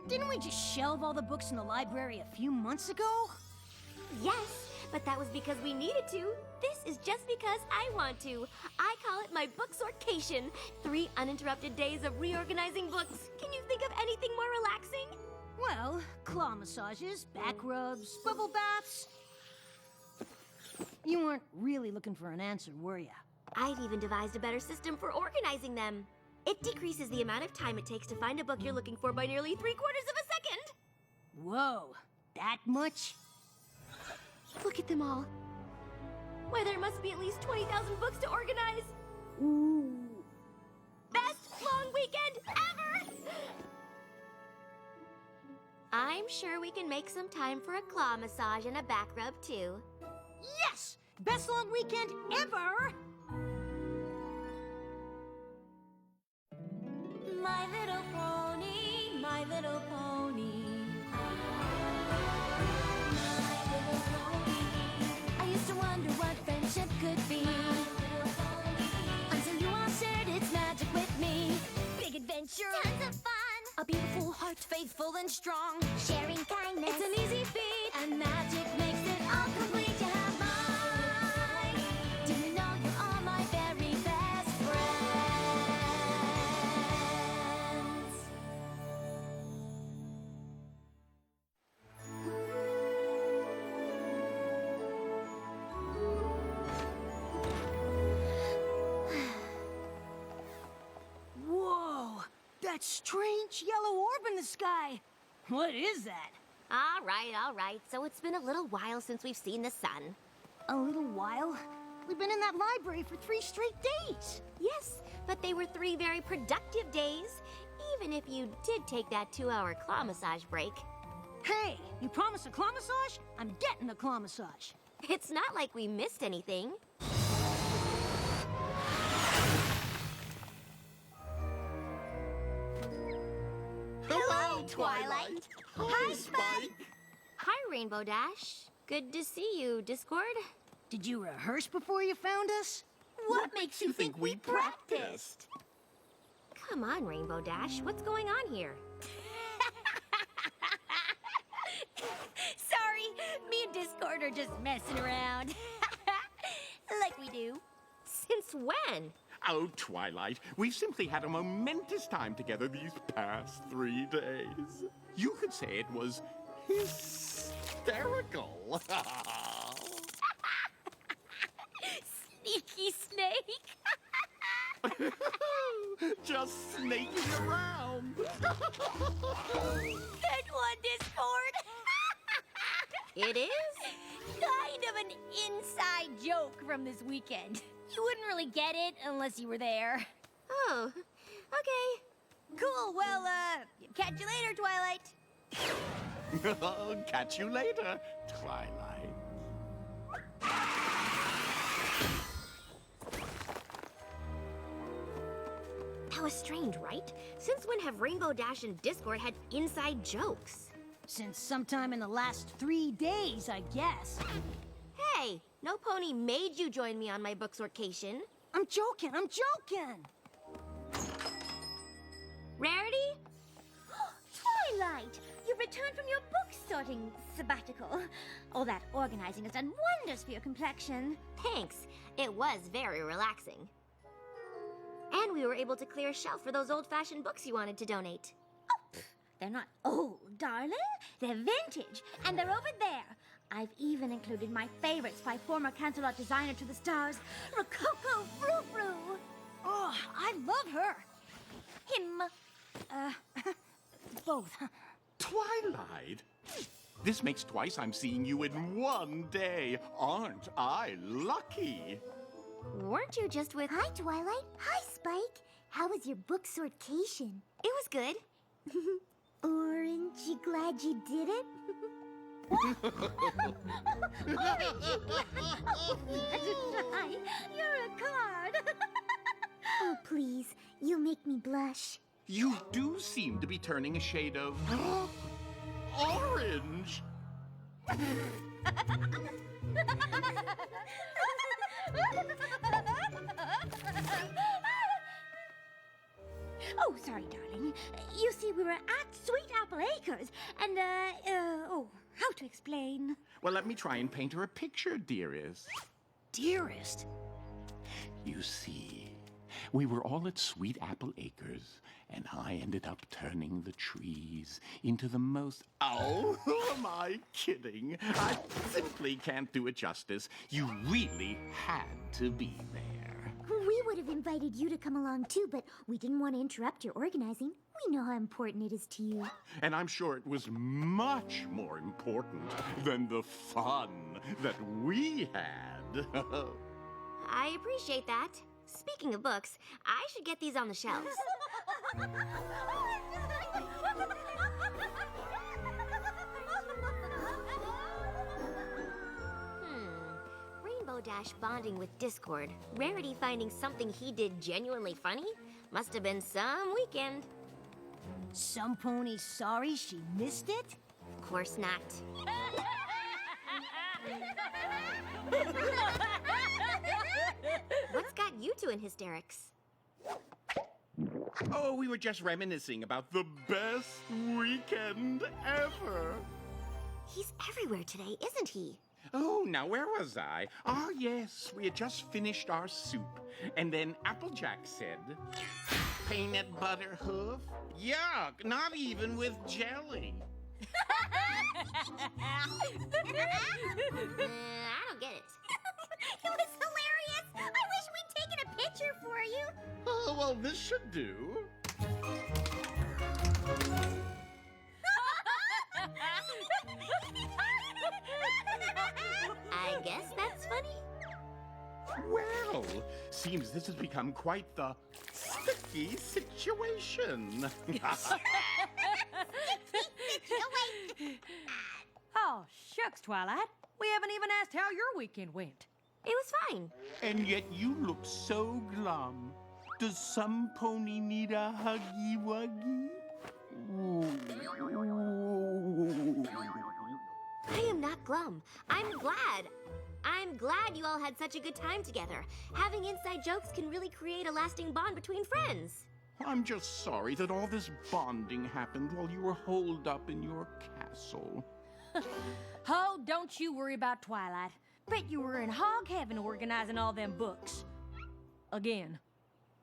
Didn't we just shelve all the books in the library a few months ago? Yes, but that was because we needed to. This is just because I want to. I call it my book sortcation. 3 uninterrupted days of reorganizing books. Can you think of anything more relaxing? Well, claw massages, back rubs, bubble baths. You weren't really looking for an answer, were ya? I've even devised a better system for organizing them. It decreases the amount of time it takes to find a book you're looking for by nearly 3/4 of a second. Whoa, that much? Look at them all. Why, there must be at least 20,000 books to organize. Ooh. Best long weekend ever! I'm sure we can make some time for a claw massage and a back rub, too. Yes! Best long weekend ever! My little pony, my little pony. My little pony. I used to wonder what friendship could be. Until you all shared its magic with me. Big adventure. Tons of fun. A beautiful heart, faithful and strong. Sharing kindness. It's an easy feat, and magic makes it all complete. You have mine. Do you know you're all my very best friends? Whoa! That strange yellow orb in the sky! What is that? All right. So it's been a little while since we've seen the sun. A little while? We've been in that library for 3 straight days! Yes, but they were 3 very productive days, even if you did take that 2-hour claw massage break. Hey, you promised a claw massage? I'm getting a claw massage. It's not like we missed anything. Hello, Twilight. Hi, Spike. Hi, Rainbow Dash. Good to see you, Discord. Did you rehearse before you found us? What makes you think we practiced? Come on, Rainbow Dash. What's going on here? Sorry, me and Discord are just messing around. Like we do. Since when? Oh, Twilight, we've simply had a momentous time together these past 3 days. You could say it was hysterical. Sneaky snake. Just snaking around. Good one, Discord. It is? Kind of an inside joke from this weekend. You wouldn't really get it unless you were there. Oh, okay. Cool, well, catch you later, Twilight. Catch you later, Twilight. That was strange, right? Since when have Rainbow Dash and Discord had inside jokes? Since sometime in the last 3 days, I guess. Hey, no pony made you join me on my book sortcation. I'm joking. Rarity? Twilight, you've returned from your book sorting sabbatical. All that organizing has done wonders for your complexion. Thanks. It was very relaxing. And we were able to clear a shelf for those old-fashioned books you wanted to donate. They're not old, darling. They're vintage, and they're over there. I've even included my favorites by former Cancelot designer to the stars, Rococo Frou-Frou. Oh, I love her. Him. Both. Twilight? This makes twice I'm seeing you in 1 day. Aren't I lucky? Weren't you just with... Hi, Twilight. Hi, Spike. How was your book sortation? It was good. Aren't you glad you did it? You're a card. Oh, please. You'll make me blush. You do seem to be turning a shade of... orange. Oh, sorry, darling. You see, we were at Sweet Apple Acres, and, how to explain? Well, let me try and paint her a picture, dearest. Dearest. You see, we were all at Sweet Apple Acres, and I ended up turning the trees into the most... Oh, who am I kidding? I simply can't do it justice. You really had to be there. We would have invited you to come along too, but we didn't want to interrupt your organizing. We know how important it is to you. And I'm sure it was much more important than the fun that we had. I appreciate that. Speaking of books, I should get these on the shelves. Rainbow Dash bonding with Discord. Rarity finding something he did genuinely funny? Must have been some weekend. Some pony sorry she missed it? Of course not. What's got you two in hysterics? Oh, we were just reminiscing about the best weekend ever. He's everywhere today, isn't he? Oh, now where was I? Ah, yes, we had just finished our soup. And then Applejack said, peanut butter hoof? Yuck, not even with jelly. I don't get it. It was hilarious. I wish we'd taken a picture for you. Oh, well, this should do. I guess that's funny. Well, seems this has become quite the sticky situation. Oh, shucks, Twilight. We haven't even asked how your weekend went. It was fine. And yet you look so glum. Does some pony need a huggy-wuggy? I am not glum. I'm glad. I'm glad you all had such a good time together. Having inside jokes can really create a lasting bond between friends. I'm just sorry that all this bonding happened while you were holed up in your castle. Oh, don't you worry about Twilight. Bet you were in hog heaven organizing all them books. Again.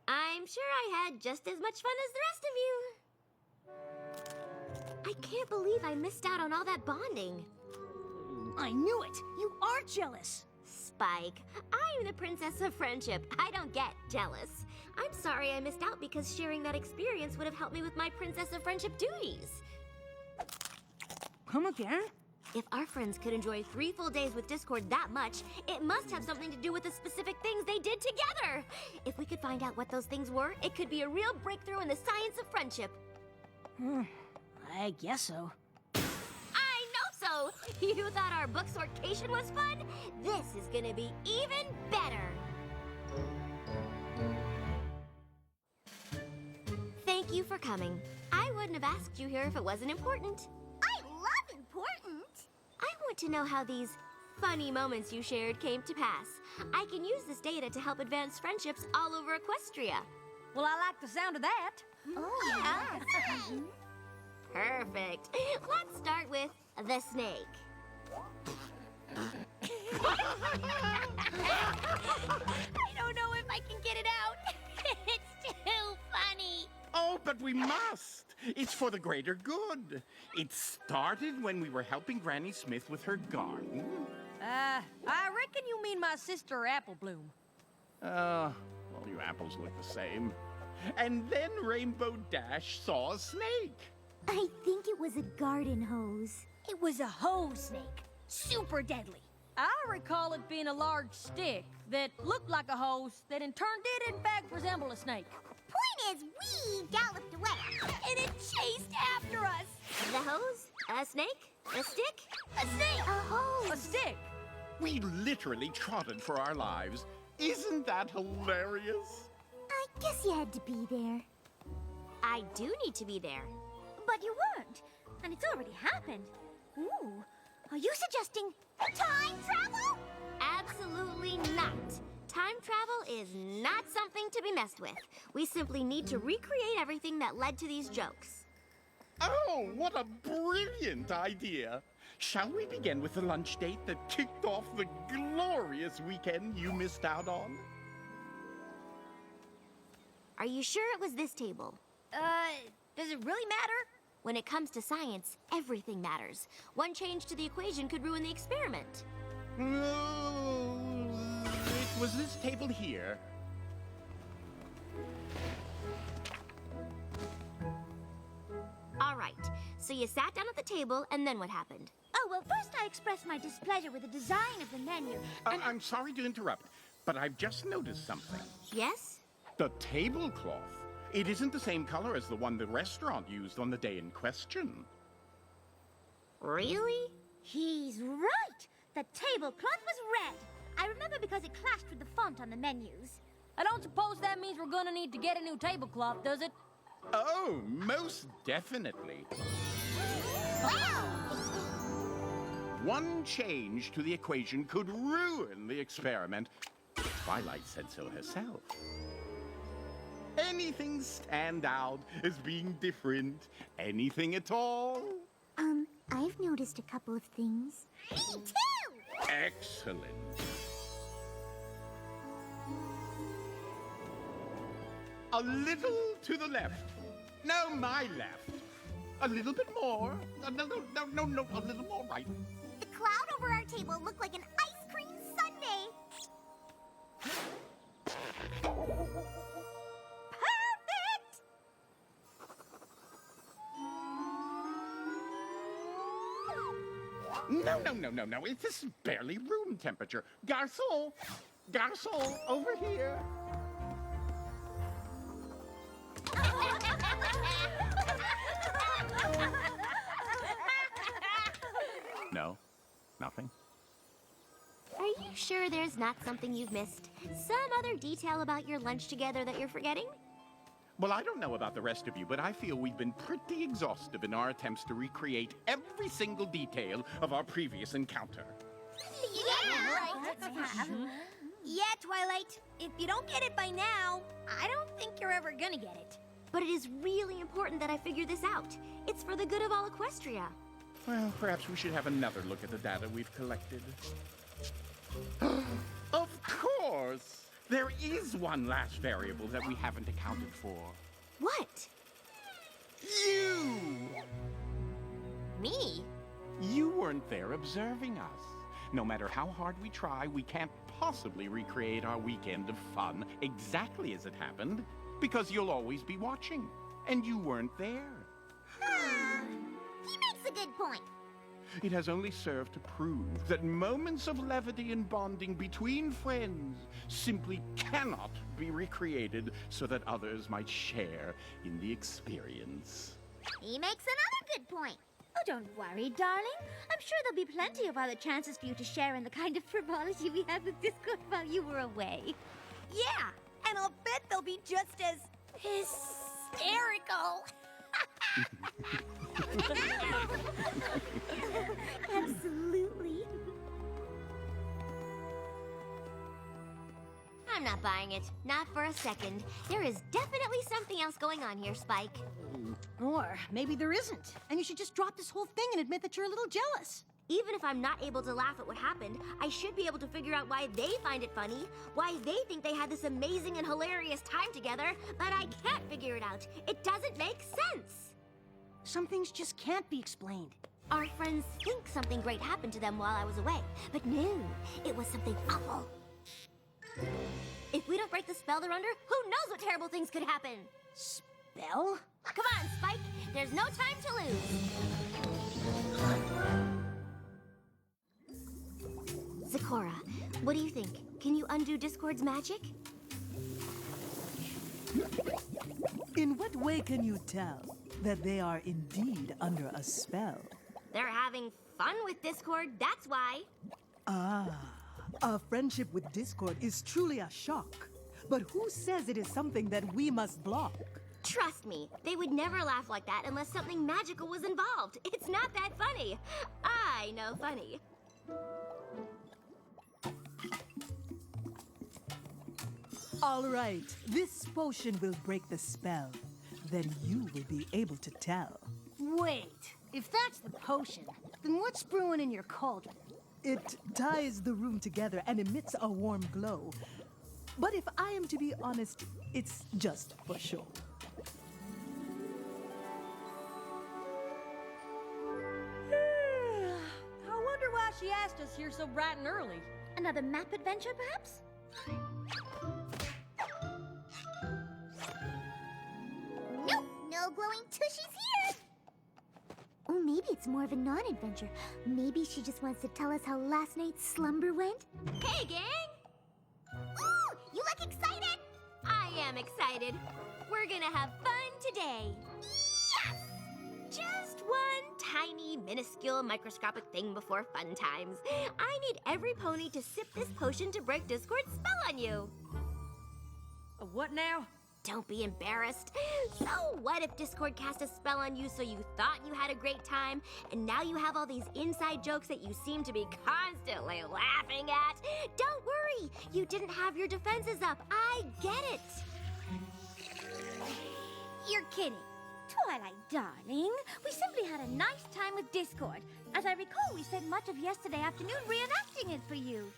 I'm sure I had just as much fun as the rest of you. I can't believe I missed out on all that bonding. I knew it. You are jealous. Spike, I'm the princess of friendship. I don't get jealous. I'm sorry I missed out because sharing that experience would have helped me with my princess of friendship duties. Come again? If our friends could enjoy 3 full days with Discord that much, it must have something to do with the specific things they did together. If we could find out what those things were, it could be a real breakthrough in the science of friendship. I guess so. I know so! You thought our book sortation was fun? This is gonna be even better. Thank you for coming. I wouldn't have asked you here if it wasn't important. I love important. I want to know how these funny moments you shared came to pass. I can use this data to help advance friendships all over Equestria. Well, I like the sound of that. Oh, yeah. Perfect. Let's start with the snake. I don't know if I can get it out. It's too funny. Oh, but we must. It's for the greater good. It started when we were helping Granny Smith with her garden. I reckon you mean my sister Apple Bloom. All you apples look the same. And then Rainbow Dash saw a snake. I think it was a garden hose. It was a hose snake. Super deadly. I recall it being a large stick that looked like a hose that in turn did in fact resemble a snake. Point is, we galloped away, and it chased after us. The hose? A snake? A stick? A snake! A hose! A stick. We literally trotted for our lives. Isn't that hilarious? I guess you had to be there. I do need to be there. But you weren't, and it's already happened. Ooh, are you suggesting Time travel? Absolutely not. Time travel is not something to be messed with. We simply need to recreate everything that led to these jokes. Oh, what a brilliant idea! Shall we begin with the lunch date that kicked off the glorious weekend you missed out on? Are you sure it was this table? Does it really matter? When it comes to science, everything matters. One change to the equation could ruin the experiment. No, it was this table here. All right, so you sat down at the table, and then what happened? Oh, well, first I expressed my displeasure with the design of the menu. I'm sorry to interrupt, but I've just noticed something. Yes? The tablecloth. It isn't the same color as the one the restaurant used on the day in question. Really? He's right. The tablecloth was red. I remember because it clashed with the font on the menus. I don't suppose that means we're gonna need to get a new tablecloth, does it? Oh, most definitely. One change to the equation could ruin the experiment. Twilight said so herself. Anything stand out as being different? Anything at all? I've noticed a couple of things. Me too! Excellent. A little to the left. No, my left. A little bit more. No, a little more right. The cloud over our table looked like an ice cream sundae. Perfect! No. This is barely room temperature. Garçon! Garçon, over here. No? Nothing? Are you sure there's not something you've missed? Some other detail about your lunch together that you're forgetting? Well, I don't know about the rest of you, but I feel we've been pretty exhaustive in our attempts to recreate every single detail of our previous encounter. Yeah, Twilight. If you don't get it by now, I don't think you're ever gonna get it. But it is really important that I figure this out. It's for the good of all Equestria. Well, perhaps we should have another look at the data we've collected. Of course! There is one last variable that we haven't accounted for. What? You! Me? You weren't there observing us. No matter how hard we try, we can't possibly recreate our weekend of fun exactly as it happened, because you'll always be watching, and you weren't there. He makes a good point. It has only served to prove that moments of levity and bonding between friends simply cannot be recreated so that others might share in the experience. He makes another good point. Oh, don't worry, darling. I'm sure there'll be plenty of other chances for you to share in the kind of frivolity we had with Discord while you were away. Yeah, and I'll bet they'll be just as hysterical. Absolutely. I'm not buying it. Not for a second. There is definitely something else going on here, Spike. Or maybe there isn't, and you should just drop this whole thing and admit that you're a little jealous. Even if I'm not able to laugh at what happened, I should be able to figure out why they find it funny, why they think they had this amazing and hilarious time together, but I can't figure it out. It doesn't make sense. Some things just can't be explained. Our friends think something great happened to them while I was away, but no, it was something awful. If we don't break the spell they're under, who knows what terrible things could happen? Spell? Come on, Spike. There's no time to lose. Zecora, what do you think? Can you undo Discord's magic? In what way can you tell that they are indeed under a spell? They're having fun with Discord, that's why. Our friendship with Discord is truly a shock. But who says it is something that we must block? Trust me, they would never laugh like that unless something magical was involved. It's not that funny. I know funny. All right, this potion will break the spell. Then you will be able to tell. Wait, if that's the potion, then what's brewing in your cauldron? It ties the room together and emits a warm glow. But if I am to be honest, it's just for show. I wonder why she asked us here so bright and early. Another map adventure, perhaps? Nope, no glowing tushies here. Oh, maybe it's more of a non-adventure. Maybe she just wants to tell us how last night's slumber went. Hey, gang! Ooh, you look excited. I am excited. We're gonna have fun today. Yes! Just one tiny, minuscule, microscopic thing before fun times. I need every pony to sip this potion to break Discord's spell on you. What now? Don't be embarrassed. So what if Discord cast a spell on you so you thought you had a great time, and now you have all these inside jokes that you seem to be constantly laughing at? Don't worry, you didn't have your defenses up. I get it. You're kidding. Twilight, darling, we simply had a nice time with Discord. As I recall, we spent much of yesterday afternoon reenacting it for you.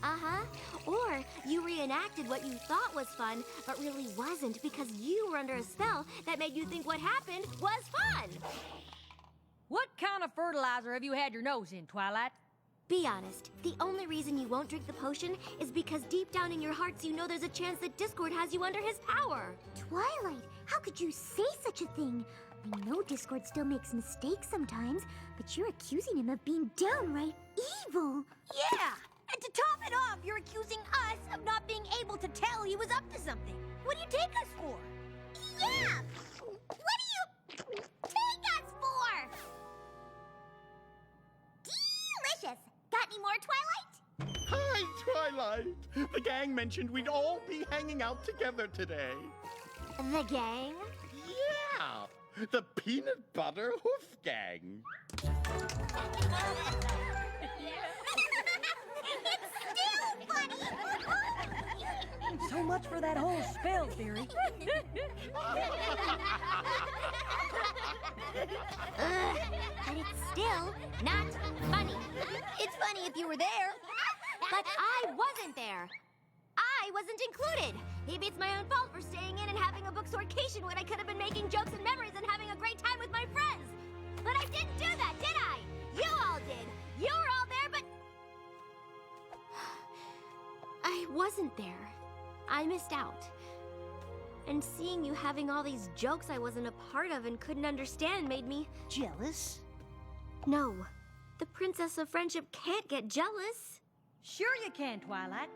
Uh-huh. Or you reenacted what you thought was fun, but really wasn't because you were under a spell that made you think what happened was fun. What kind of fertilizer have you had your nose in, Twilight? Be honest, the only reason you won't drink the potion is because deep down in your hearts you know there's a chance that Discord has you under his power. Twilight, how could you say such a thing? I know Discord still makes mistakes sometimes, but you're accusing him of being downright evil. Yeah! And to top it off, you're accusing us of not being able to tell he was up to something. What do you take us for? Yeah! What do you take us for? Delicious! Got any more, Twilight? Hi, Twilight. The gang mentioned we'd all be hanging out together today. The gang? Yeah, the Peanut Butter Hoof Gang. So much for that whole spell theory. But it's still not funny. It's funny if you were there. But I wasn't there. I wasn't included. Maybe it's my own fault for staying in and having a book sortation when I could have been making jokes and memories and having a great time with my friends. But I didn't do that, did I? You all did. You were all there, but I wasn't there. I missed out. And seeing you having all these jokes I wasn't a part of and couldn't understand made me Jealous? No. The Princess of Friendship can't get jealous. Sure you can, Twilight.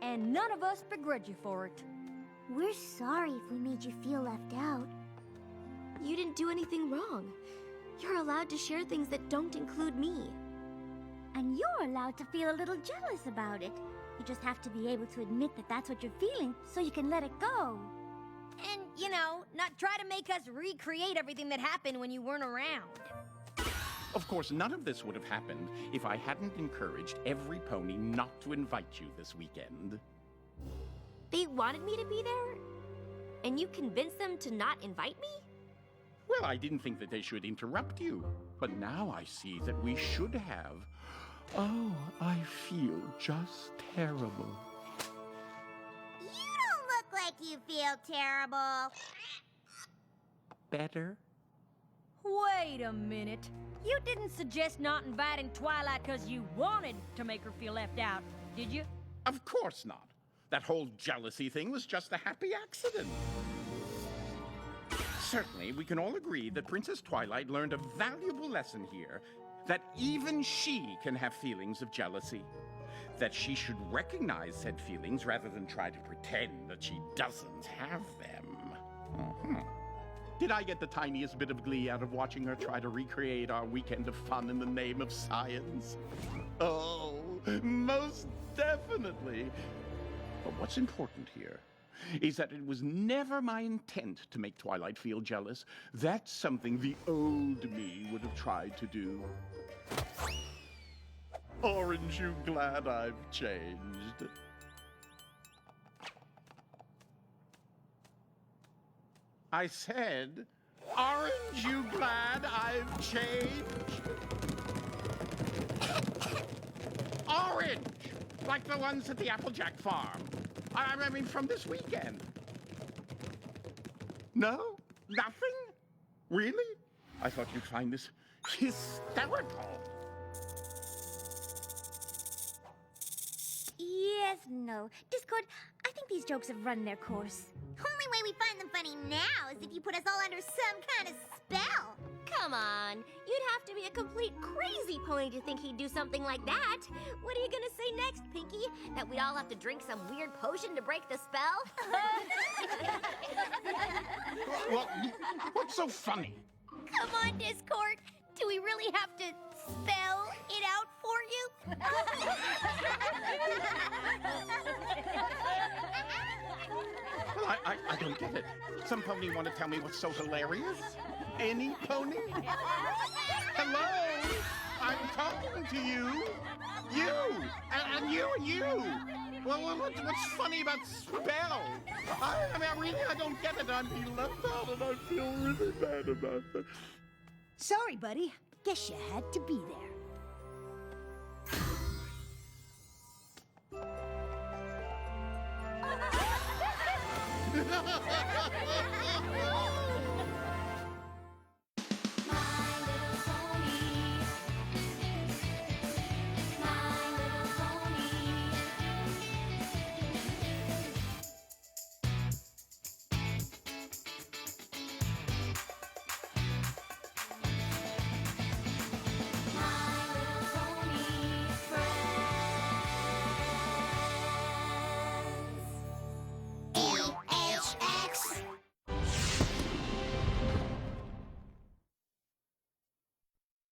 And none of us begrudge you for it. We're sorry if we made you feel left out. You didn't do anything wrong. You're allowed to share things that don't include me. And you're allowed to feel a little jealous about it. You just have to be able to admit that that's what you're feeling so you can let it go. And, you know, not try to make us recreate everything that happened when you weren't around. Of course, none of this would have happened if I hadn't encouraged every pony not to invite you this weekend. They wanted me to be there? And you convinced them to not invite me? Well, I didn't think that they should interrupt you, but now I see that we should have. Oh, I feel just terrible. You don't look like you feel terrible. Better? Wait a minute. You didn't suggest not inviting Twilight because you wanted to make her feel left out, did you? Of course not. That whole jealousy thing was just a happy accident. Certainly, we can all agree that Princess Twilight learned a valuable lesson here, that even she can have feelings of jealousy. That she should recognize said feelings rather than try to pretend that she doesn't have them. Did I get the tiniest bit of glee out of watching her try to recreate our weekend of fun in the name of science? Oh, most definitely. But what's important here is that it was never my intent to make Twilight feel jealous. That's something the old me would have tried to do. Aren't you glad I've changed? I said, aren't you glad I've changed? Orange! Like the ones at the Applejack farm. I mean, from this weekend. No? Nothing? Really? I thought you'd find this hysterical. Yes, no. Discord, I think these jokes have run their course. Only way we find them funny now is if you put us all under some kind of spell. Come on. You'd have to be a complete crazy pony to think he'd do something like that. What are you gonna say next, Pinky? That we'd all have to drink some weird potion to break the spell? Well, what's so funny? Come on, Discord. Do we really have to spell it out for you? Well, I don't get it. Some pony want to tell me what's so hilarious? Any pony? Hello? I'm talking to you. You! And you and you! Well, what's funny about spell? I mean, really, I don't get it. I'm being left out and I feel really bad about it. Sorry, buddy. Guess you had to be there.